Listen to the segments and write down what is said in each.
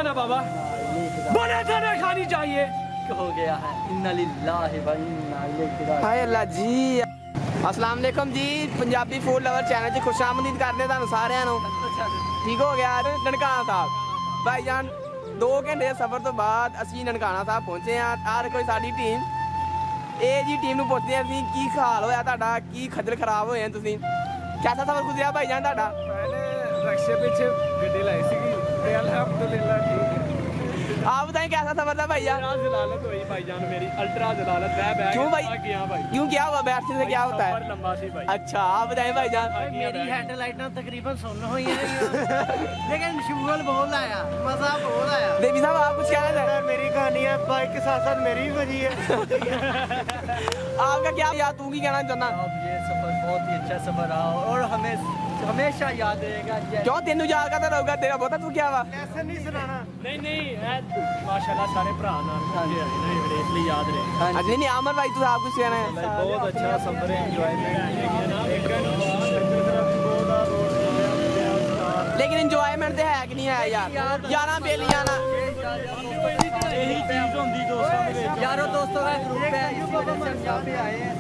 था ना बाबा, बोला था ना खानी चाहिए। हो गया है। इन्ना लिल्लाहि व इन्ना इलैहि राजिऊन। हाय अल्लाह जी। अस्सलाम वालेकुम जी, पंजाबी फूड लवर चैनल 'ਚ खुशामदीद करदे ਤੁਹਾਨੂੰ ਸਾਰਿਆਂ ਨੂੰ। ठीक हो गया ननकाना साहब भाईजान 2 घंटे ਦੇ ਸਫ਼ਰ ਤੋਂ ਬਾਅਦ ਅਸੀਂ ਨਨਕਾਣਾ ਸਾਹਿਬ ਪਹੁੰਚੇ ਆ। ਆਹ ਦੇਖੋ ਸਾਡੀ ਟੀਮ, ਇਹ ਜੀ ਟੀਮ ਨੂੰ ਪੁੱਛਦੇ ਆ ਅਸੀਂ ਕੀ ਹਾਲ ਹੋਇਆ ਤੁਹਾਡਾ, ਕੀ ਖੱਜਲ ਖਰਾਬ ਹੋਏ ਆ ਤੁਸੀਂ, ਕਿਹਦਾ ਸਫ਼ਰ ਗੁਜ਼ਰਿਆ ਭਾਈਜਾਨ ਤੁਹਾਡਾ? मैंने रक्शे पीछे गड्डी लाई सी, अल्हम्दुलिल्लाह ठीक है। आप बताएं कैसा सफर था भैया? जलालत हुई भाईजान मेरी, अल्ट्रा जलालत है। क्यों भाई? गया भाई, क्यों क्या हुआ? बैठने से क्या होता है? लंबा सी भाई। अच्छा आप बताएं भाईजान। मेरी हेडलाइट तकरीबन सुन हुई है लेकिन शुगल बहुत आया, मजा बहुत आया। देवी साहब आप कुछ कह रहे थे? मेरी कहानी है, बाइक के साथ साथ मेरी भी बजी है। आपका क्या यार, तू की कहना चाहना? अब ये सफर बहुत ही अच्छा सफर रहा और हमें हमेशा याद रहेगा। क्यों तेनू याद करता रहूगा, तेरा पता तू क्या हुआ? ऐसे नहीं सुनाना। नहीं माशाल्लाह सारे भरा नाल इसलिए याद रहे। अच्छा नहीं आमर भाई तू आप कुछ कहना है? बहुत अच्छा सफर है, लेकिन इंजॉयमेंट तो है कि नहीं है यार? यारा बेलियां ना यही चीज होंदी दोस्तों दे विच। यारों दोस्तों का ग्रुप है, इसी वजह से हम यहाँ पे आए हैं।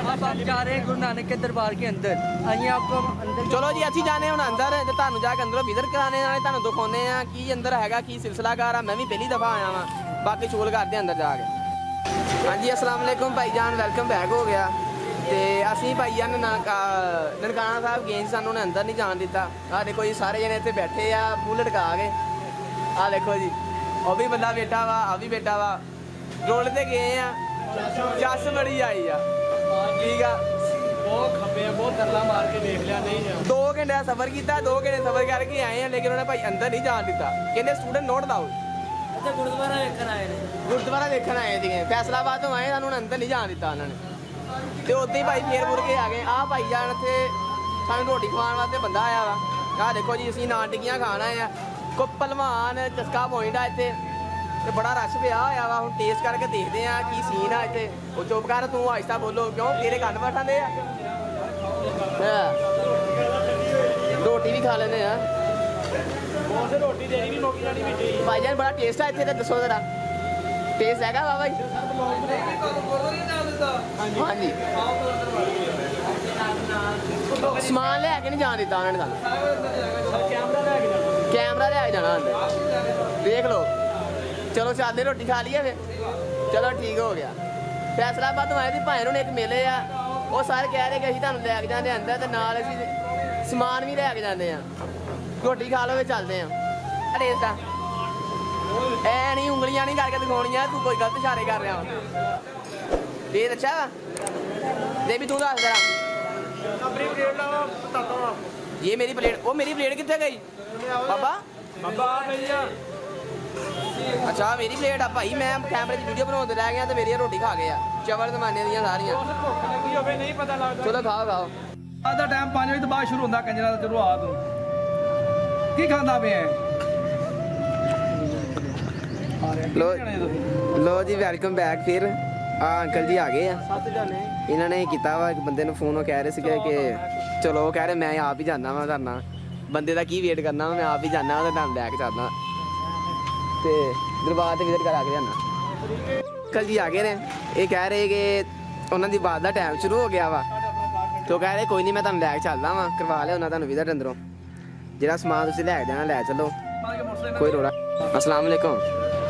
अब आप जा रहे हैं गुरु नानक के दरबार के अंदर। आइए आपको अंदर। चलो जी ਅਸੀਂ ਜਾਣੇ ਹੁਣ ਅੰਦਰ ਤੇ ਤੁਹਾਨੂੰ ਜਾ ਕੇ ਅੰਦਰੋਂ ਵਿਜ਼ਿਟ ਕਰਾਣੇ ਨਾਲੇ ਤੁਹਾਨੂੰ ਦਿਖਾਉਣੇ ਆ ਕੀ ਅੰਦਰ ਹੈਗਾ, ਕੀ ਸਿਲਸਿਲਾਕਾਰ ਆ। ਮੈਂ ਵੀ ਪਹਿਲੀ ਦਫਾ ਆਇਆ ਵਾਂ, ਬਾਕੀ ਸ਼ੁਗਲ ਕਰਦੇ ਅੰਦਰ ਜਾ ਕੇ। ਹਾਂਜੀ अस्सलाम वालेकुम भाईजान, वेलकम बैक हो गया। ਤੇ ਅਸੀਂ ਭਾਈਜਾਨ ਨਨਕਾਣਾ ਸਾਹਿਬ ਗਏ ਸੀ, ਸਾਨੂੰ ਉਹਨੇ ਅੰਦਰ ਨਹੀਂ ਜਾਣ ਦਿੱਤਾ। ਆਹ ਦੇਖੋ ਜੀ ਸਾਰੇ ਜਣੇ ਇੱਥੇ ਬੈਠੇ ਆ ਮੂੰਹ ਲਟਕਾ ਕੇ। ਆਹ ਦੇਖੋ ਜੀ ਉਹ ਵੀ ਬੰਦਾ ਬੈਠਾ ਵਾ, ਆ ਵੀ ਬੈਠਾ ਵਾ। ਰੋਡ ਤੇ ਗਏ ਆ, ਜੱਸ ਬੜੀ ਆਈ ਆ, ਠੀਕ ਆ। बहुत खपे बहुत तरला मार के देख लिया, नहीं जा। 2 घंटे ਦਾ ਸਫ਼ਰ ਕੀਤਾ, 2 ਘੰਟੇ ਸਫ਼ਰ ਕਰਕੇ ਆਏ ਆ, ਲੇਕਿਨ ਉਹਨੇ ਭਾਈ ਅੰਦਰ ਨਹੀਂ ਜਾਣ ਦਿੱਤਾ। ਕਹਿੰਦੇ ਸਟੂਡੈਂਟ ਨੋਟ ਲਾਓ। अच्छा गुरुद्वारा देखकर आए हैं। ਗੁਰਦੁਆਰਾ ਦੇਖਣ ਆਏ ਸੀਗੇ, ਫੈਸਲਾਬਾਦ ਤੋਂ ਆਏ, ਸਾਨੂੰ ਅੰਦਰ ਨਹੀਂ ਜਾਣ ਦਿੱਤਾ ਉਹਨਾਂ ਨੇ। ਤੇ ਉੱਥੇ ਹੀ ਭਾਈ ਫੇਰ ਮੁੜ ਕੇ ਆ ਗਏ। ਆਹ ਭਾਈ ਜਾਨ ਇੱਥੇ ਸਾਨੂੰ ਰੋਟੀ ਖਵਾਉਣ ਵਾਸਤੇ ਬੰਦਾ ਆਇਆ ਵਾ। ਆਹ ਦੇਖੋ ਜੀ ਅਸੀਂ ਨਾਨ ਟਿੱਕੀਆਂ ਖਾਣ ਆਏ ਆ। ਕੋ ਭਲਵਾਨ ਚਸਕਾ ਪੁਆਇੰਟ ਆ ਇੱਥੇ ਤੇ ਬੜਾ ਰਸ਼ ਪਿਆ ਹੋਇਆ ਵਾ। ਹੁਣ ਟੇਸਟ ਕਰਕੇ ਦੇਖਦੇ ਆ ਕੀ ਸੀਨ ਆ ਇੱਥੇ। ਉਹ ਚੁੱਪ ਕਰ ਤੂੰ, ਆਹਿਸਤਾ ਬੋਲੋ, ਕਿਉਂ ਤੇਰੇ ਕੰਨ ਬੈਠਾਂਦੇ ਆ। ਰੋਟੀ ਵੀ ਖਾ ਲੈਂਦੇ ਆ। बहुत से रोटी देनी भी मौकी जानी भी ਭਾਈ ਜਾਨ ਬੜਾ ਟੇਸਟ ਆ ਇੱਥੇ ਤੇ ਦੱਸੋ ਜ਼ਰਾ, ਟੇਸਟ ਹੈਗਾ ਵਾ ਭਾਈ? ਹਾਂਜੀ ਸਮਾਨ ਲੈ ਕੇ ਨਹੀਂ ਜਾਣ ਦਿੱਤਾ ਉਹਨਾਂ ਨੇ ਸਾਨੂੰ। ਕੈਮਰਾ ਲੈ ਕੇ ਜਾਣਾ ਅੰਦਰ, ਦੇਖ ਲਓ। ਚਲੋ ਚੱਲਦੇ, ਰੋਟੀ ਖਾ ਲਈਏ ਫਿਰ। ਚਲੋ ਠੀਕ ਹੋ ਗਿਆ। ਫੈਸਲਾਬਾਦ ਤੋਂ ਆਏ ਸੀ ਭਾਈ ਨੂੰ ਇੱਕ ਮੇਲੇ ਆ, ਉਹ ਸਾਰੇ ਕਹਿ ਰਹੇ ਕਿ ਅਸੀਂ ਤੁਹਾਨੂੰ ਲੈ ਕੇ ਜਾਂਦੇ ਅੰਦਰ ਤੇ ਨਾਲ ਅਸੀਂ ਸਮਾਨ ਵੀ ਲੈ ਕੇ ਜਾਂਦੇ ਆ। ਰੋਟੀ ਖਾ ਲਓ ਫਿਰ ਚੱਲਦੇ ਆ। ਟੇਸਟ ਆ ਐ ਨਹੀਂ ਉਂਗਲੀਆਂ ਨਹੀਂ ਕਰਕੇ ਦਿਖਾਉਣੀਆਂ, ਤੂੰ ਕੋਈ ਗਲਤ ਇਸ਼ਾਰੇ ਕਰ ਰਿਹਾ ਵਾ। ਟੇਸਟ ਅੱਛਾ ਵਾ? ਦੇ ਵੀ ਤੂੰ ਦੱਸ ਜਰਾ। अपनी प्लेट लाओ, बताता हूँ आपको। ये मेरी प्लेट, वो मेरी प्लेट कितने गई बाबा? बाबा भैया अच्छा मेरी प्लेट आ भाई, मैं कैमरे 'ਚ ਵੀਡੀਓ ਬਣਾਉਂਦੇ ਰਹਿ ਗਿਆ ਤੇ ਮੇਰੀ ਰੋਟੀ ਖਾ ਗਏ ਆ ਚਵਲ ਜ਼ਮਾਨੇ ਦੀਆਂ ਸਾਰੀਆਂ। भुख लगी होवे नहीं पता लगदा। ਚਲੋ ਖਾਓ ਖਾਓ। ਅੱਜ ਦਾ ਟਾਈਮ 5 ਵਜੇ ਤੋਂ ਬਾਅਦ ਸ਼ੁਰੂ ਹੁੰਦਾ ਕੰਜਰਾਂ ਦਾ। ਚਲੋ ਆ ਤੂੰ ਕੀ ਖਾਂਦਾ ਪਿਆ ਲੋ ਜੀ ਵੈਲਕਮ ਬੈਕ। ਫਿਰ ਆ ਅੰਕਲ ਜੀ ਆ ਗਏ ਆ। 7 ਜਾਣੇ ਇਹਨਾਂ ਨੇ ਕੀਤਾ ਵਾ ਇੱਕ ਬੰਦੇ ਨੂੰ ਫੋਨ, ਉਹ ਕਹਿ ਰਹੇ ਸੀਗੇ ਕਿ ਚਲੋ, ਉਹ ਕਹਿ ਰਹੇ ਮੈਂ ਆਪ ਹੀ ਜਾਣਾ ਵਾ ਕਰਨਾ, ਬੰਦੇ ਦਾ ਕੀ ਵੇਟ ਕਰਨਾ ਵਾ, ਮੈਂ ਆਪ ਹੀ ਜਾਣਾ ਉਹਦਾ ਨਾਮ ਲੈ ਕੇ ਚੱਲਦਾ ਤੇ ਦਰਬਾਰ ਤੇ ਵਿਜ਼ਿਟ ਕਰਾ ਕੇ ਜਾਣਾ। ਅੰਕਲ ਜੀ ਆ ਗਏ ਨੇ, ਇਹ ਕਹਿ ਰਹੇ ਕਿ ਉਹਨਾਂ ਦੀ ਬਾਤ ਦਾ ਟਾਈਮ ਸ਼ੁਰੂ ਹੋ ਗਿਆ ਵਾ ਤੇ ਉਹ ਕਹਿ ਰਹੇ ਕੋਈ ਨਹੀਂ ਮੈਂ ਤੁਹਾਨੂੰ ਲੈ ਕੇ ਚੱਲਦਾ ਵਾ, ਕਰਵਾ ਲਿਆ ਉਹਨਾਂ ਤੁਹਾਨੂੰ ਵਿਜ਼ਿਟ ਅੰਦਰੋਂ। ਜਿਹੜਾ ਸਮਾਨ ਤੁਸੀਂ ਲੈ ਕੇ ਜਾਣਾ ਲੈ ਚਲੋ, ਕੋਈ ਰੋੜਾ। अस्सलाम वालेकुम।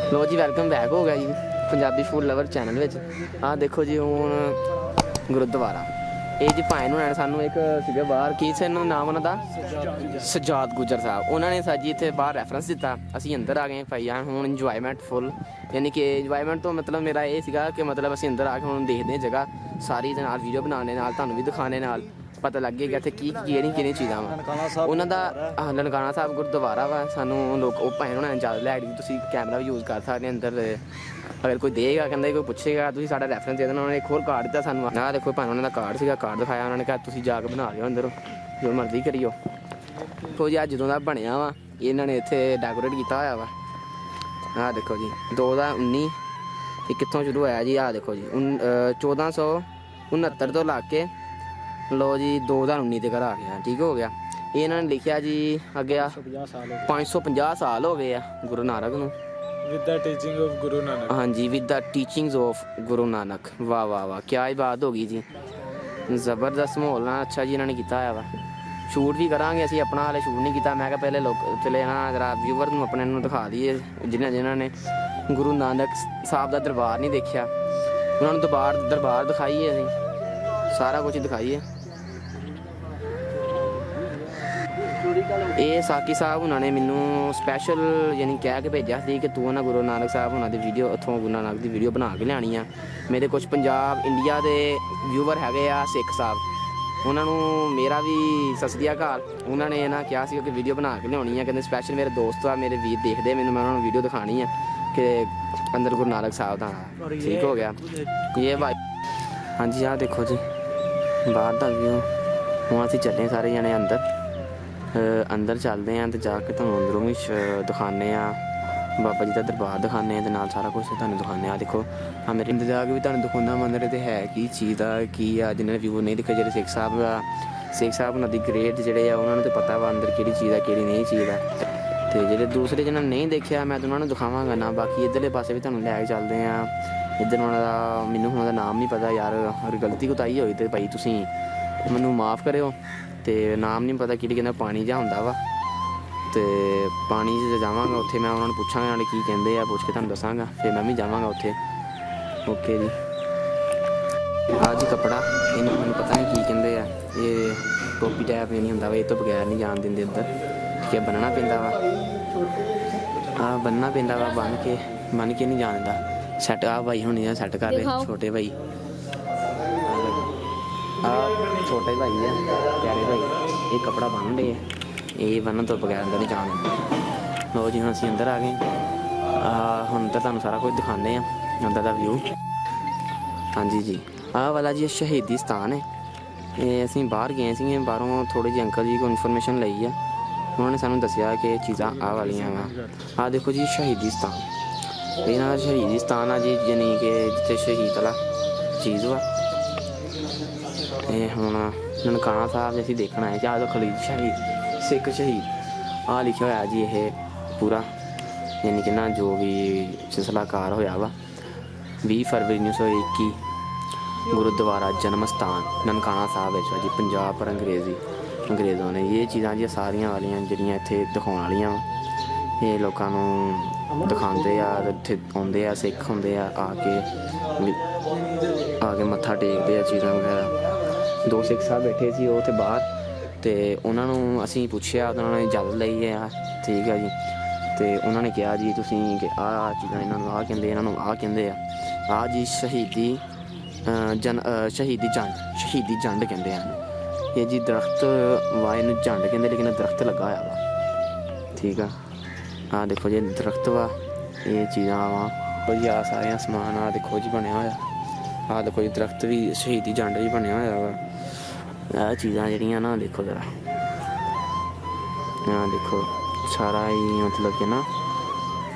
लो जी वेलकम बैक हो गया जी पंजाबी फूड लवर चैनल ਵਿੱਚ। ਆਹ ਦੇਖੋ ਜੀ ਹੁਣ ਗੁਰਦੁਆਰਾ ਇਹ ਜੀ ਭਾਈ ਨੂੰ ਸਾਨੂੰ ਇੱਕ ਸੀਗੇ ਬਾਹਰ, ਕੀ ਸੀ ਇਹਨਾਂ ਦਾ ਨਾਮ ਉਹਨਾਂ ਦਾ? ਸਜਾਦ ਗੁਜਰ ਸਾਹਿਬ। ਉਹਨਾਂ ਨੇ ਸਾਜੀ ਇੱਥੇ ਬਾਹਰ ਰੈਫਰੈਂਸ ਦਿੱਤਾ, ਅਸੀਂ ਅੰਦਰ ਆ ਗਏ ਭਾਈ। ਹੁਣ ਇੰਜੋਇਮੈਂਟ ਫੁੱਲ, ਯਾਨੀ ਕਿ ਇੰਜੋਇਮੈਂਟ ਤੋਂ ਮਤਲਬ ਮੇਰਾ ਇਹ ਸੀਗਾ ਕਿ ਮਤਲਬ ਅਸੀਂ ਅੰਦਰ ਆ ਕੇ ਹੁਣ ਦੇਖਦੇ ਹਾਂ ਜਗ੍ਹਾ ਸਾਰੀ ਦੇ ਨਾਲ, ਵੀਡੀਓ ਬਣਾਉਣੇ ਨਾਲ, ਤੁਹਾਨੂੰ ਵੀ ਦਿਖਾਣੇ ਨਾਲ, ਪਤਾ ਲੱਗੇਗਾ ਇੱਥੇ ਕੀ ਕਿਹੜੀਆਂ ਚੀਜ਼ਾਂ ਵਾ। ਉਹਨਾਂ ਦਾ ਨਨਕਾਣਾ ਸਾਹਿਬ ਗੁਰਦੁਆਰਾ ਵਾ। ਸਾਨੂੰ ਲੋਕ ਉਹ ਭਾਈ ਉਹਨਾਂ ਨੇ ਜ਼ਿਆਦਾ ਲੈ ਗਏ, ਤੁਸੀਂ ਕੈਮਰਾ ਵੀ ਯੂਜ਼ ਕਰ ਸਕਦੇ ਅੰਦਰ। ਅਗਰ ਕੋਈ ਦੇਗਾ, ਕਹਿੰਦਾ ਕੋਈ ਪੁੱਛੇਗਾ, ਤੁਸੀਂ ਸਾਡਾ ਰੈਫਰੈਂਸ ਦੇ ਦੇਣਾ। ਉਹਨਾਂ ਨੇ ਇੱਕ ਹੋਰ ਕਾਰਡ ਦਿੱਤਾ ਸਾਨੂੰ, ਆਹ ਦੇਖੋ ਭਾਈ ਉਹਨਾਂ ਦਾ ਕਾਰਡ ਸੀਗਾ, ਕਾਰਡ ਦਿਖਾਇਆ ਉਹਨਾਂ ਨੇ, ਕਿਹਾ ਤੁਸੀਂ ਜਾ ਕੇ ਬਣਾ ਲਿਓ ਅੰਦਰ, ਜੋ ਮਰਜ਼ੀ ਕਰਿਓ। ਦੇਖੋ ਜੀ ਅੱਜ ਜਦੋਂ ਦਾ ਬਣਿਆ ਵਾ, ਇਹਨਾਂ ਨੇ ਇੱਥੇ ਡੈਕੋਰੇਟ ਕੀਤਾ ਹੋਇਆ ਵਾ। ਆਹ ਦੇਖੋ ਜੀ 2019 ਇਹ ਕਿੱਥੋਂ ਸ਼ੁਰੂ ਹੋਇਆ ਜੀ? ਆਹ ਦੇਖੋ ਜੀ 1469 ਤੋਂ ਲਾ ਕੇ ਲੋ ਜੀ 2019 ਤੇ ਘਰ ਆ ਗਿਆ, ਠੀਕ ਹੋ ਗਿਆ। ਇਹ ਇਹਨਾਂ ਨੇ ਲਿਖਿਆ ਜੀ ਅੱਗੇ ਆ 550 ਸਾਲ ਹੋ ਗਏ ਆ ਗੁਰੂ ਨਾਨਕ ਨੂੰ with the teaching of Guru Nanak. ਹਾਂਜੀ with the teachings of Guru Nanak. ਵਾਹ ਵਾਹ ਵਾਹ ਕੀ ਬਾਤ ਹੋ ਗਈ ਜੀ, ਜ਼ਬਰਦਸਤ ਮਾਹੌਲ ਨਾਲ ਅੱਛਾ ਜੀ ਇਹਨਾਂ ਨੇ ਕੀਤਾ ਹੋਇਆ ਵਾ। ਸ਼ੂਟ ਵੀ ਕਰਾਂਗੇ ਅਸੀਂ ਆਪਣਾ, ਹਾਲੇ ਸ਼ੂਟ ਨਹੀਂ ਕੀਤਾ। ਮੈਂ ਕਿਹਾ ਪਹਿਲੇ ਨਾ ਜਰਾ ਵਿਊਵਰ ਨੂੰ ਆਪਣੇ ਨੂੰ ਦਿਖਾ ਦਈਏ ਜਿਨ੍ਹਾਂ ਨੇ ਗੁਰੂ ਨਾਨਕ ਸਾਹਿਬ ਦਾ ਦਰਬਾਰ ਨਹੀਂ ਦੇਖਿਆ, ਉਹਨਾਂ ਨੂੰ ਦਰਬਾਰ ਦਿਖਾਈਏ, ਅਸੀਂ ਸਾਰਾ ਕੁਝ ਦਿਖਾਈਏ। ਇਹ ਸਾਕੀ ਸਾਹਿਬ ਉਹਨਾਂ ਨੇ ਮੈਨੂੰ ਸਪੈਸ਼ਲ ਯਾਨੀ ਕਹਿ ਕੇ ਭੇਜਿਆ ਸੀ ਕਿ ਤੂੰ ਨਾ ਗੁਰੂ ਨਾਨਕ ਸਾਹਿਬ ਉਹਨਾਂ ਦੀ ਵੀਡੀਓ ਉੱਥੋਂ ਗੁਰੂ ਨਾਨਕ ਦੀ ਵੀਡੀਓ ਬਣਾ ਕੇ ਲਿਆਉਣੀ ਆ। ਮੇਰੇ ਕੁਝ ਪੰਜਾਬ ਇੰਡੀਆ ਦੇ ਵਿਊਵਰ ਹੈਗੇ ਆ ਸਿੱਖ ਸਾਹਿਬ, ਉਹਨਾਂ ਨੂੰ ਮੇਰਾ ਵੀ ਸਤਿ ਸ੍ਰੀ ਅਕਾਲ। ਉਹਨਾਂ ਨੇ ਨਾ ਕਿਹਾ ਸੀ ਕਿ ਵੀਡੀਓ ਬਣਾ ਕੇ ਲਿਆਉਣੀ ਆ, ਕਹਿੰਦੇ ਸਪੈਸ਼ਲ ਮੇਰੇ ਦੋਸਤ ਆ ਮੇਰੇ ਵੀਰ ਦੇਖਦੇ ਮੈਨੂੰ, ਮੈਂ ਉਹਨਾਂ ਨੂੰ ਵੀਡੀਓ ਦਿਖਾਣੀ ਆ ਕਿ ਅੰਦਰ ਗੁਰੂ ਨਾਨਕ ਸਾਹਿਬ ਦਾ। ਠੀਕ ਹੋ ਗਿਆ ਇਹ ਭਾਈ। ਹਾਂਜੀ ਆਹ ਦੇਖੋ ਜੀ ਬਾਹਰ ਦਾ ਵਿਊ। ਹੁਣ ਅਸੀਂ ਚੱਲੇ ਸਾਰੇ ਜਣੇ ਅੰਦਰ ਚੱਲਦੇ ਹਾਂ ਤੇ ਜਾ ਕੇ ਤੁਹਾਨੂੰ ਅੰਦਰੋਂ ਵੀ ਦਿਖਾਉਂਦੇ ਹਾਂ, ਬਾਬਾ ਜੀ ਦਾ ਦਰਬਾਰ ਦਿਖਾਉਂਦੇ ਹਾਂ ਤੇ ਨਾਲ ਸਾਰਾ ਕੁਝ ਤੁਹਾਨੂੰ ਦਿਖਾਉਂਦੇ ਹਾਂ। ਦੇਖੋ ਆ ਮੇਰੇ ਅੰਦਰ ਜਾ ਕੇ ਵੀ ਤੁਹਾਨੂੰ ਦਿਖਾਉਂਦਾ ਮੰਦਰ ਤੇ ਹੈ ਕੀ ਚੀਜ਼ ਦਾ ਕੀ ਆ, ਜਿਹਨਾਂ ਨੇ ਵਿਊ ਨਹੀਂ ਦਿਖੇ ਜਿਹੜੇ ਸਿੱਖ ਸਾਹਿਬ ਉਹਨਾਂ ਦੀ ਗ੍ਰੇਡ ਜਿਹੜੇ ਆ ਉਹਨਾਂ ਨੂੰ ਤਾਂ ਪਤਾ ਵਾ ਅੰਦਰ ਕਿਹੜੀ ਚੀਜ਼ ਆ ਕਿਹੜੀ ਨਹੀਂ ਚੀਜ਼ ਆ। ਤੇ ਜਿਹੜੇ ਦੂਸਰੇ ਜਿਹਨਾਂ ਨੇ ਨਹੀਂ ਦੇਖਿਆ ਮੈਂ ਤਾਂ ਉਹਨਾਂ ਨੂੰ ਦਿਖਾਵਾਂਗਾ ਨਾ। ਬਾਕੀ ਇੱਧਰਲੇ ਪਾਸੇ ਵੀ ਤੁਹਾਨੂੰ ਲੈ ਕੇ ਚੱਲਦੇ ਹਾਂ। ਇੱਧਰ ਉਹਨਾਂ ਦਾ ਮੈਨੂੰ ਉਹਨਾਂ ਦਾ ਨਾਮ ਨਹੀਂ ਪਤਾ ਯਾਰ, ਅਗਰ ਗਲਤੀ ਕੁਤਾਈ ਹੋਈ ਤੇ ਭਾਈ ਤੁਸੀਂ ਮੈਨੂੰ ਮਾफ़ ਕਰਿਓ। ਤੇ ਨਾਮ ਨਹੀਂ ਪਤਾ ਕਿਹੜੀ ਕਹਿੰਦਾ ਪਾਣੀ ਜਿਹਾ ਹੁੰਦਾ ਵਾ, ਤੇ ਪਾਣੀ 'ਚ ਜਾਵਾਂਗਾ ਉੱਥੇ ਮੈਂ ਉਹਨਾਂ ਨੂੰ ਪੁੱਛਾਂਗਾ ਨਾਲੇ ਕੀ ਕਹਿੰਦੇ ਆ, ਪੁੱਛ ਕੇ ਤੁਹਾਨੂੰ ਦੱਸਾਂਗਾ ਫਿਰ ਮੈਂ ਵੀ ਜਾਵਾਂਗਾ ਉੱਥੇ। ਓਕੇ ਜੀ ਆਹ ਜੀ ਕੱਪੜਾ ਇਹਨੂੰ ਮੈਨੂੰ ਪਤਾ ਨਹੀਂ ਕੀ ਕਹਿੰਦੇ ਆ, ਇਹ ਟੋਪੀ ਟੈਪ ਨਹੀਂ ਹੁੰਦਾ ਵਾ, ਇਹ ਤੋਂ ਬਗੈਰ ਨਹੀਂ ਜਾਣ ਦਿੰਦੇ ਉੱਧਰ। ਠੀਕ ਹੈ ਬੰਨਣਾ ਪੈਂਦਾ ਵਾ, ਆਹ ਬੰਨਣਾ ਪੈਂਦਾ ਵਾ, ਬੰਨ ਕੇ ਨਹੀਂ ਜਾਣ ਦਿੰਦਾ। ਸੈੱਟ ਆ ਭਾਈ ਹੁਣ ਇਹ ਸੈੱਟ ਕਰ ਰਹੇ ਛੋਟੇ ਭਾਈ, ਛੋਟੇ ਭਾਈ ਆ ਪਿਆਰੇ ਭਾਈ, ਇਹ ਕੱਪੜਾ ਬੰਨ੍ਹਦੇ ਆ, ਇਹ ਬੰਨ੍ਹਣ ਤੋਂ ਬਗੈਰ ਅੰਦਰ ਨਹੀਂ ਜਾਣ ਦਿੰਦੇ। ਲੋ ਜੀ ਹੁਣ ਅਸੀਂ ਅੰਦਰ ਆ ਗਏ। ਹੁਣ ਤਾਂ ਤੁਹਾਨੂੰ ਸਾਰਾ ਕੁਝ ਦਿਖਾਉਂਦੇ ਆ ਅੰਦਰ ਦਾ ਵਿਊ। ਹਾਂਜੀ ਜੀ ਆਹ ਵਾਲਾ ਜੀ ਸ਼ਹੀਦੀ ਸਥਾਨ ਹੈ। ਇਹ ਅਸੀਂ ਬਾਹਰ ਗਏ ਸੀਗੇ, ਬਾਹਰੋਂ ਥੋੜ੍ਹੀ ਜਿਹੀ ਅੰਕਲ ਜੀ ਕੋਲ ਇਨਫੋਰਮੇਸ਼ਨ ਲਈ ਆ, ਉਹਨਾਂ ਨੇ ਸਾਨੂੰ ਦੱਸਿਆ ਕਿ ਇਹ ਚੀਜ਼ਾਂ ਆਹ ਵਾਲੀਆਂ ਵਾ। ਆਹ ਦੇਖੋ ਜੀ ਸ਼ਹੀਦੀ ਸਥਾਨ, ਇਹਨਾਂ ਦਾ ਸ਼ਹੀਦੀ ਸਥਾਨ ਆ ਜੀ, ਯਾਨੀ ਕਿ ਜਿੱਥੇ ਸ਼ਹੀਦ ਵਾਲਾ ਚੀਜ਼ ਵਾ। ਇਹ ਹੁਣ ਨਨਕਾਣਾ ਸਾਹਿਬ ਅਸੀਂ ਦੇਖਣਾ ਹੈ। ਚਾਹ ਖਲੀਦ ਸ਼ਹੀਦ ਸਿੱਖ ਸ਼ਹੀਦ ਆਹ ਲਿਖਿਆ ਹੋਇਆ ਜੀ ਇਹ ਪੂਰਾ, ਯਾਨੀ ਕਿ ਨਾ ਜੋ ਵੀ ਸਿਲਸਿਲਾਕਾਰ ਹੋਇਆ ਵਾ 20 ਫਰਵਰੀ 1921 ਗੁਰਦੁਆਰਾ ਜਨਮ ਸਥਾਨ ਨਨਕਾਣਾ ਸਾਹਿਬ ਵਿੱਚ ਜੀ ਪੰਜਾਬ ਪਰ ਅੰਗਰੇਜ਼ੋਂ ਨੇ ਇਹ ਚੀਜ਼ਾਂ ਜੀ ਸਾਰੀਆਂ ਵਾਲੀਆਂ ਜਿਹੜੀਆਂ ਇੱਥੇ ਦਿਖਾਉਣ ਵਾਲੀਆਂ ਵਾ, ਇਹ ਲੋਕਾਂ ਨੂੰ ਦਿਖਾਉਂਦੇ ਆ। ਇੱਥੇ ਆਉਂਦੇ ਆ ਸਿੱਖ ਹੁੰਦੇ ਆ, ਆ ਕੇ ਮੱਥਾ ਟੇਕਦੇ ਆ ਚੀਜ਼ਾਂ ਵਗੈਰਾ। 2 ਸਿੱਖ ਸਾਹਿਬ ਬੈਠੇ ਸੀ ਉਹ ਉੱਥੇ ਬਾਹਰ, ਤੇ ਉਹਨਾਂ ਨੂੰ ਅਸੀਂ ਪੁੱਛਿਆ, ਉਹਨਾਂ ਨੇ ਇਜਾਜ਼ਤ ਲਈ ਆ। ਠੀਕ ਹੈ ਜੀ, ਤੇ ਉਹਨਾਂ ਨੇ ਕਿਹਾ ਜੀ ਤੁਸੀਂ ਕਿ ਆਹ ਚੀਜ਼ਾਂ ਇਹਨਾਂ ਨੂੰ ਆਹ ਕਹਿੰਦੇ, ਇਹਨਾਂ ਨੂੰ ਆਹ ਕਹਿੰਦੇ ਆ। ਆਹ ਜੀ ਸ਼ਹੀਦੀ ਜੰਡ ਕਹਿੰਦੇ ਹਨ। ਇਹ ਜੀ ਦਰਖਤ ਵਾਏ ਨੂੰ ਜੰਡ ਕਹਿੰਦੇ, ਲੇਕਿਨ ਦਰਖਤ ਲੱਗਾ ਹੋਇਆ ਵਾ। ਠੀਕ ਆ, ਆਹ ਦੇਖੋ ਜੀ ਦਰਖਤ ਵਾ, ਇਹ ਚੀਜ਼ਾਂ ਵਾ ਕੋਈ ਆ ਸਾਰੀਆਂ ਸਮਾਨ ਆ ਦੇਖੋ ਜੀ ਬਣਿਆ ਹੋਇਆ। ਆਹ ਦੇਖੋ ਜੀ ਦਰਖਤ ਵੀ ਸ਼ਹੀਦੀ ਜੰਡ ਵੀ ਬਣਿਆ ਹੋਇਆ ਵਾ। ਆਹ ਚੀਜ਼ਾਂ ਜਿਹੜੀਆਂ ਨਾ ਦੇਖੋ ਜ਼ਰਾ, ਆਹ ਦੇਖੋ ਸਾਰਾ ਹੀ ਮਤਲਬ ਕਿ ਨਾ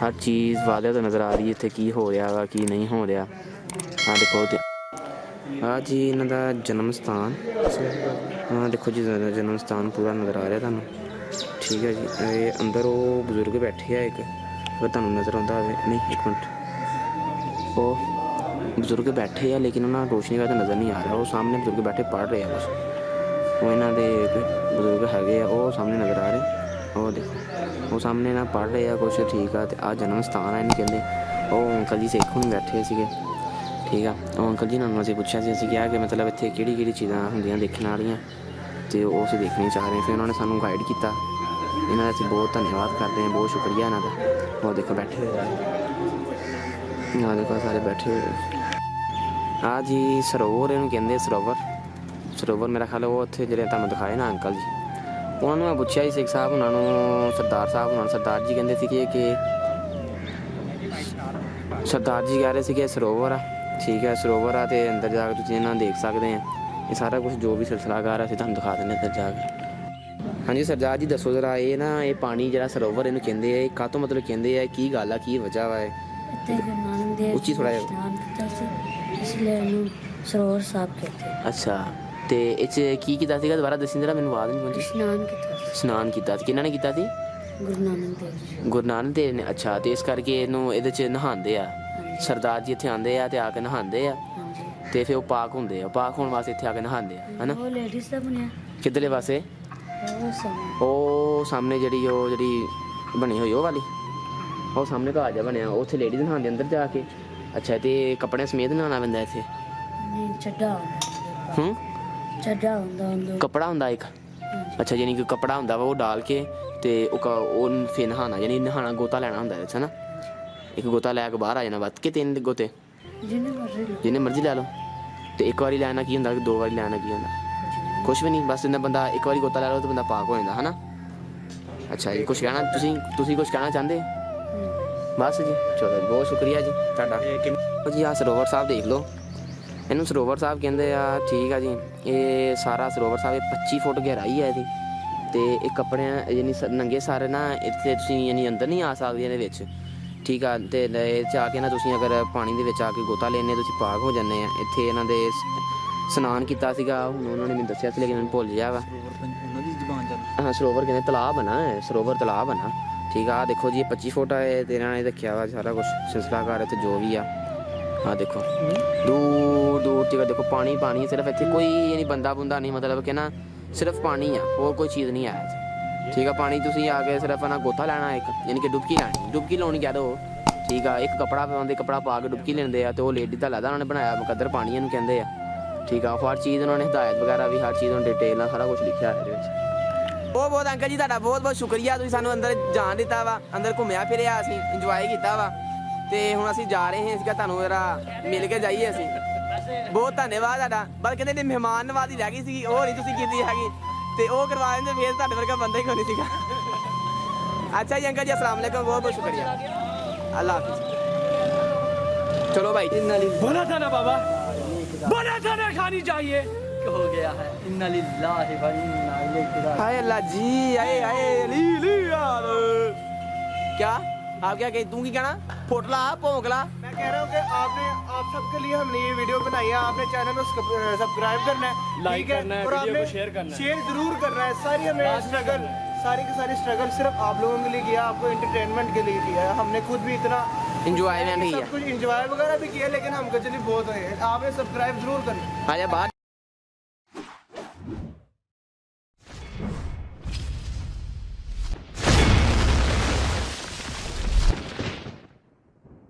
ਹਰ ਚੀਜ਼ ਵਾਧੇ ਤੋਂ ਨਜ਼ਰ ਆ ਰਹੀ ਹੈ ਇੱਥੇ ਕੀ ਹੋ ਰਿਹਾ ਵਾ ਕੀ ਨਹੀਂ ਹੋ ਰਿਹਾ। ਆਹ ਦੇਖੋ ਤੇ ਆਹ ਜੀ ਇਹਨਾਂ ਦਾ ਜਨਮ ਸਥਾਨ, ਆਹ ਦੇਖੋ ਜੀ ਜਨਮ ਸਥਾਨ ਪੂਰਾ ਨਜ਼ਰ ਆ ਰਿਹਾ ਤੁਹਾਨੂੰ। ਠੀਕ ਹੈ ਜੀ, ਇਹ ਅੰਦਰ ਉਹ ਬਜ਼ੁਰਗ ਬੈਠੇ ਆ ਇੱਕ, ਅਗਰ ਤੁਹਾਨੂੰ ਨਜ਼ਰ ਆਉਂਦਾ ਹੋਵੇ। ਨਹੀਂ ਇੱਕ ਮਿੰਟ, ਉਹ ਬਜ਼ੁਰਗ ਬੈਠੇ ਆ ਲੇਕਿਨ ਉਹਨਾਂ ਨੂੰ ਰੋਸ਼ਨੀ ਕਰਕੇ ਨਜ਼ਰ ਨਹੀਂ ਆ ਰਿਹਾ। ਉਹ ਸਾਹਮਣੇ ਬਜ਼ੁਰਗ ਬੈਠੇ ਪੜ੍ਹ ਰਹੇ ਆ ਕੁਛ, ਉਹ ਇਹਨਾਂ ਦੇ ਬਜ਼ੁਰਗ ਹੈਗੇ ਆ, ਉਹ ਸਾਹਮਣੇ ਨਜ਼ਰ ਆ ਰਹੇ। ਉਹ ਦੇਖੋ ਉਹ ਸਾਹਮਣੇ ਨਾ ਪੜ੍ਹ ਰਹੇ ਆ ਕੁਛ। ਠੀਕ ਆ, ਤੇ ਆਹ ਜਨਮ ਸਥਾਨ ਆ ਇਹਨੂੰ ਕਹਿੰਦੇ। ਉਹ ਅੰਕਲ ਜੀ ਸਿੱਖ ਨੂੰ ਬੈਠੇ ਸੀਗੇ। ਠੀਕ ਆ, ਉਹ ਅੰਕਲ ਜੀ ਨੂੰ ਅਸੀਂ ਪੁੱਛਿਆ ਸੀ, ਅਸੀਂ ਕਿਹਾ ਕਿ ਮਤਲਬ ਇੱਥੇ ਕਿਹੜੀ ਚੀਜ਼ਾਂ ਹੁੰਦੀਆਂ ਦੇਖਣ ਵਾਲੀਆਂ, ਅਤੇ ਉਹ ਅਸੀਂ ਦੇਖਣੀ ਚਾਹ ਰਹੇ। ਫਿਰ ਉਹਨਾਂ ਨੇ ਸਾਨੂੰ ਗਾਈਡ ਕੀਤਾ, ਇਹਨਾਂ ਦਾ ਅਸੀਂ ਬਹੁਤ ਧੰਨਵਾਦ ਕਰਦੇ ਹਾਂ, ਬਹੁਤ ਸ਼ੁਕਰੀਆ ਇਹਨਾਂ ਦਾ। ਉਹ ਦੇਖੋ ਬੈਠੇ ਹੋਏ ਆ, ਆਹ ਦੇਖੋ ਸਾਰੇ ਬੈਠੇ ਹੋਏ। ਆਹ ਜੀ ਸਰੋਵਰ ਇਹਨੂੰ ਕਹਿੰਦੇ, ਸਰੋਵਰ ਮੇਰਾ ਖਿਆਲ ਉਹ ਉੱਥੇ ਜਿਹੜੇ ਤੁਹਾਨੂੰ ਦਿਖਾਏ ਨਾ ਅੰਕਲ ਜੀ, ਉਹਨਾਂ ਨੂੰ ਮੈਂ ਪੁੱਛਿਆ ਜੀ ਸਿੱਖ ਸਾਹਿਬ ਉਹਨਾਂ ਨੂੰ, ਸਰਦਾਰ ਸਾਹਿਬ ਉਹਨਾਂ ਨੂੰ, ਸਰਦਾਰ ਜੀ ਕਹਿੰਦੇ ਸੀਗੇ ਕਿ ਸਰਦਾਰ ਜੀ ਕਹਿ ਰਹੇ ਸੀਗੇ ਸਰੋਵਰ ਆ। ਠੀਕ ਹੈ ਸਰੋਵਰ ਆ, ਅਤੇ ਅੰਦਰ ਜਾ ਕੇ ਤੁਸੀਂ ਇਹਨਾਂ ਨੂੰ ਦੇਖ ਸਕਦੇ ਆ। ਇਹ ਸਾਰਾ ਕੁਛ ਜੋ ਵੀ ਸਿਲਸਿਲਾਕਾਰ ਅਸੀਂ ਤੁਹਾਨੂੰ ਦਿਖਾ ਦਿੰਦੇ ਅੰਦਰ ਜਾ ਕੇ। ਹਾਂਜੀ ਸਰਦਾਰ ਜੀ ਦੱਸੋ ਜ਼ਰਾ, ਇਹ ਨਾ ਇਹ ਪਾਣੀ ਜਿਹੜਾ ਸਰੋਵਰ ਇਹਨੂੰ ਕਹਿੰਦੇ ਆ, ਇਹ ਕਾਹਤੋਂ ਮਤਲਬ ਕਹਿੰਦੇ ਆ, ਕੀ ਗੱਲ ਆ ਕੀ ਵਜ੍ਹਾ ਵਾ? ਉੱਚੀ ਥੋੜ੍ਹਾ ਜਿਹਾ, ਇਸ ਲਈ ਇਹਨੂੰ ਸਰੋਵਰ ਸਾਹਿਬ ਕਹਿੰਦੇ। ਅੱਛਾ, ਤੇ ਇਹ 'ਚ ਕੀ ਕੀਤਾ ਸੀਗਾ ਦੁਬਾਰਾ ਦੱਸੀ ਜਰਾ, ਮੈਨੂੰ ਆਵਾਜ਼ ਨਹੀਂ ਪਹੁੰਚੀ। ਇਸ਼ਨਾਨ ਕੀਤਾ। ਇਸ਼ਨਾਨ ਕੀਤਾ ਸੀ, ਕਿਹਨਾਂ ਨੇ ਕੀਤਾ ਸੀ? ਗੁਰੂ ਨਾਨਕ ਦੇਵ ਜੀ। ਗੁਰੂ ਨਾਨਕ ਦੇਵ ਨੇ। ਅੱਛਾ, ਤੇ ਇਸ ਕਰਕੇ ਇਹਨੂੰ ਇਹਦੇ 'ਚ ਨਹਾਉਂਦੇ ਆ। ਹਾਂਜੀ ਸਰਦਾਰ ਜੀ ਇੱਥੇ ਆਉਂਦੇ ਆ ਤੇ ਆ ਕੇ ਨਹਾਉਂਦੇ ਆ ਹਾਂਜੀ। ਤੇ ਫਿਰ ਉਹ ਪਾਕ ਹੁੰਦੇ ਆ, ਪਾਕ ਹੋਣ ਵਾਸਤੇ ਇੱਥੇ ਆ ਕੇ ਨਹਾਉਂਦੇ ਆ, ਹਨਾ? ਉਹ ਲੇਡੀਜ਼ ਦਾ ਬਣਿਆ ਕਿੱਧਰਲੇ ਪਾਸੇ? ਉਹ ਸਮਾਂ ਉਹ ਸਾਹਮਣੇ ਜਿਹੜੀ ਬਣੀ ਹੋਈ ਉਹ ਵਾਲੀ, ਉਹ ਸਾਹਮਣੇ ਘਰ ਜਿਹਾ ਬਣਿਆ, ਉੱਥੇ ਲੇਡੀਜ਼ ਨਹਾਉਂਦੇ ਅੰਦਰ ਜਾ ਕੇ। ਅੱਛਾ, ਤੇ ਕੱਪੜਿਆਂ ਸਮੇਤ ਨਹਾਉਣਾ ਪੈਂਦਾ ਇੱਥੇ? ਨਹੀਂ ਚੱਡਾ ਹੁੰਦਾ ਹੂੰ, ਚੱਡਾ ਹੁੰਦਾ ਉਹਨੂੰ। ਕੱਪੜਾ ਹੁੰਦਾ ਇੱਕ? ਅੱਛਾ, ਯਾਨੀ ਕਿ ਕੱਪੜਾ ਹੁੰਦਾ ਵਾ ਉਹ ਡਾਲ ਕੇ ਤੇ ਉਹ ਫਿਰ ਨਹਾਉਣਾ, ਯਾਨੀ ਨਹਾਉਣਾ, ਗੋਤਾ ਲੈਣਾ ਹੁੰਦਾ ਹੈ, ਨਾ? ਇੱਕ ਗੋਤਾ ਲੈ ਕੇ ਬਾਹਰ ਆ ਜਾਣਾ, ਵੱਧ ਕੇ 3 ਗੋਤੇ ਜਿੰਨੇ ਮਰਜ਼ੀ ਲੈ ਲਓ। ਤੇ ਇੱਕ ਵਾਰੀ ਲੈਣਾ ਕੀ ਹੁੰਦਾ, 2 ਵਾਰੀ ਲੈਣਾ ਕੀ ਹੁੰਦਾ? ਕੁਛ ਵੀ ਨਹੀਂ, ਬਸ ਇੰਨਾ ਬੰਦਾ ਇੱਕ ਵਾਰੀ ਗੋਤਾ ਲੈ ਲਓ ਤਾਂ ਬੰਦਾ ਪਾਕ ਹੋ ਜਾਂਦਾ, ਹਨਾ? ਅੱਛਾ ਜੀ, ਕੁਛ ਕਹਿਣਾ ਤੁਸੀਂ ਕੁਛ ਕਹਿਣਾ ਚਾਹੁੰਦੇ? ਬਸ ਜੀ, ਚਲੋ ਜੀ, ਬਹੁਤ ਸ਼ੁਕਰੀਆ ਜੀ ਤੁਹਾਡਾ। ਜੀ ਆਹ ਸਰੋਵਰ ਸਾਹਿਬ ਦੇਖ ਲਓ, ਇਹਨੂੰ ਸਰੋਵਰ ਸਾਹਿਬ ਕਹਿੰਦੇ ਆ, ਠੀਕ ਆ ਜੀ। ਇਹ ਸਾਰਾ ਸਰੋਵਰ ਸਾਹਿਬ 25 ਫੁੱਟ ਗਹਿਰਾਈ ਹੈ ਇਹਦੀ, ਤੇ ਇਹ ਕੱਪੜਿਆਂ ਯਾਨੀ ਨੰਗੇ ਸਾਰੇ ਨਾ ਇੱਥੇ ਤੁਸੀਂ ਯਾਨੀ ਅੰਦਰ ਨਹੀਂ ਆ ਸਕਦੇ ਇਹਦੇ ਵਿੱਚ, ਠੀਕ ਆ। ਤੇ ਇਹ 'ਚ ਆ ਕੇ ਨਾ ਤੁਸੀਂ ਅਗਰ ਪਾਣੀ ਦੇ ਵਿੱਚ ਆ ਕੇ ਗੋਤਾ ਲੈਣੇ ਤੁਸੀਂ ਪਾਕ ਹੋ ਜਾਂਦੇ ਆ। ਇੱਥੇ ਇਹਨਾਂ ਦੇ ਇਸ਼ਨਾਨ ਕੀਤਾ ਸੀਗਾ, ਹੁਣ ਉਹਨਾਂ ਨੇ ਮੈਨੂੰ ਦੱਸਿਆ ਸੀ ਲੇਕਿਨ ਮੈਨੂੰ ਭੁੱਲ ਗਿਆ ਵਾ। ਉਹਨਾਂ ਦੀ ਜ਼ੁਬਾਨ ਚੱਲ। ਹਾਂ, ਸਰੋਵਰ ਕਹਿੰਦੇ ਤਲਾਬ ਬਣਾ ਹੈ, ਸਰੋਵਰ ਤਲਾਬ ਬਣਾ, ਠੀਕ ਆ। ਦੇਖੋ ਜੀ, ਇਹ 25 ਫੁੱਟ ਹੈ ਤੇ ਇਹਨਾਂ ਨੇ ਰੱਖਿਆ ਵਾ ਸਾਰਾ ਕੁਛ ਸਿਲਸਿਲਾਕਾਰ ਇੱਥੇ ਜੋ ਵੀ ਆ। ਆਹ ਦੇਖੋ, ਦੂਰ ਦੂਰ ਤੱਕ ਦੇਖੋ ਪਾਣੀ ਪਾਣੀ, ਸਿਰਫ ਇੱਥੇ ਕੋਈ ਯਾਨੀ ਬੰਦਾ ਬੁੰਦਾ ਨਹੀਂ, ਮਤਲਬ ਕਿ ਨਾ ਸਿਰਫ ਪਾਣੀ ਆ, ਹੋਰ ਕੋਈ ਚੀਜ਼ ਨਹੀਂ ਹੈ, ਠੀਕ ਆ। ਪਾਣੀ ਤੁਸੀਂ ਆ ਕੇ ਸਿਰਫ ਨਾ ਗੋਤਾ ਲੈਣਾ ਇੱਕ, ਯਾਨੀ ਕਿ ਡੁਬਕੀ ਲੈਣੀ, ਡੁਬਕੀ ਲਾਉਣੀ ਕਹਿ ਦੋ, ਠੀਕ ਆ। ਇੱਕ ਕੱਪੜਾ ਪਾਉਂਦੇ, ਕੱਪੜਾ ਪਾ ਕੇ ਡੁਬਕੀ ਲੈਂਦੇ ਆ, ਤੇ ਉਹ ਲੇਡੀ ਦਾ ਲੱਗਦਾ ਉਹਨਾਂ ਨੇ ਬਣਾਇਆ ਮੁਕੱਦਰ ਪਾਣੀ ਇਹਨੂੰ ਕਹਿੰਦੇ ਆ, ਠੀਕ ਆ। ਹਰ ਚੀਜ਼ ਉਹਨਾਂ ਨੇ ਹਦਾਇਤ ਵਗੈਰਾ ਵੀ ਹਰ ਚੀਜ਼ ਨੂੰ ਡਿਟੇਲ ਨਾਲ ਸਾਰਾ ਕੁਝ ਲਿਖਿਆ ਹੈ ਇਹਦੇ ਵਿੱਚ। ਬਹੁਤ ਅੰਕਲ ਜੀ ਤੁਹਾਡਾ ਬਹੁਤ ਸ਼ੁਕਰੀਆ, ਤੁਸੀਂ ਸਾਨੂੰ ਅੰਦਰ ਜਾਣ ਦਿੱਤਾ ਵਾ, ਅੰਦਰ ਘੁੰਮਿਆ ਫਿਰਿਆ, ਅਸੀਂ ਇੰਜੋਏ ਕੀਤਾ ਵਾ। ਤੇ ਹੁਣ ਅਸੀਂ ਜਾ ਰਹੇ ਹਾਂ, ਅਸੀਂ ਤੁਹਾਨੂੰ ਜਰਾ ਮਿਲ ਕੇ ਜਾਈਏ ਅਸੀਂ। ਬਹੁਤ ਧੰਨਵਾਦ ਤੁਹਾਡਾ। ਬਸ ਕਹਿੰਦੇ ਨੇ ਮਹਿਮਾਨ ਨਵਾਜ਼ੀ ਰਹਿ ਗਈ ਸੀ, ਉਹ ਨਹੀਂ ਤੁਸੀਂ ਕੀਤੀ ਹੈਗੀ, ਤੇ ਉਹ ਕਰਵਾ ਦਿੰਦੇ ਫੇਰ ਤੁਹਾਡੇ ਵਰਗਾ ਬੰਦਾ ਹੀ ਕੋਈ ਨਹੀਂ ਸੀਗਾ। ਅੱਛਾ ਜੀ ਅੰਕਲ ਜੀ, अस्सलाम वालेकुम, बहुत शुक्रिया, अल्लाह हाफिज़। चलो भाई, बोला था ना बाबा, बोला था ना खानी चाहिए, हो गया है। इन्ना लिल्लाहि व इन्ना इलैहि राजिऊन। हाय अल्लाह जी, हाय हाय ली यार। क्या आप क्या कह, तू की कहना? फोटला भोंकला। मैं कह रहा हूँ कि आप सबके लिए हमने ये वीडियो बनाई है, आपने चैनल को सब्सक्राइब करना है, लाइक ठीक है? करना है, और वीडियो आपने को शेयर करना है। शेयर जरूर करना है। सारी हमने स्ट्रगल, सारी की सारी स्ट्रगल सिर्फ आप लोगों के लिए किया, आपको एंटरटेनमेंट के लिए किया है। हमने खुद भी इतना इंजॉयमेंट ही है, सब कुछ इंजॉय वगैरह भी किया, लेकिन हमको चलिए बहुत है। आपने सब्सक्राइब जरूर करना है। आजा बाहर।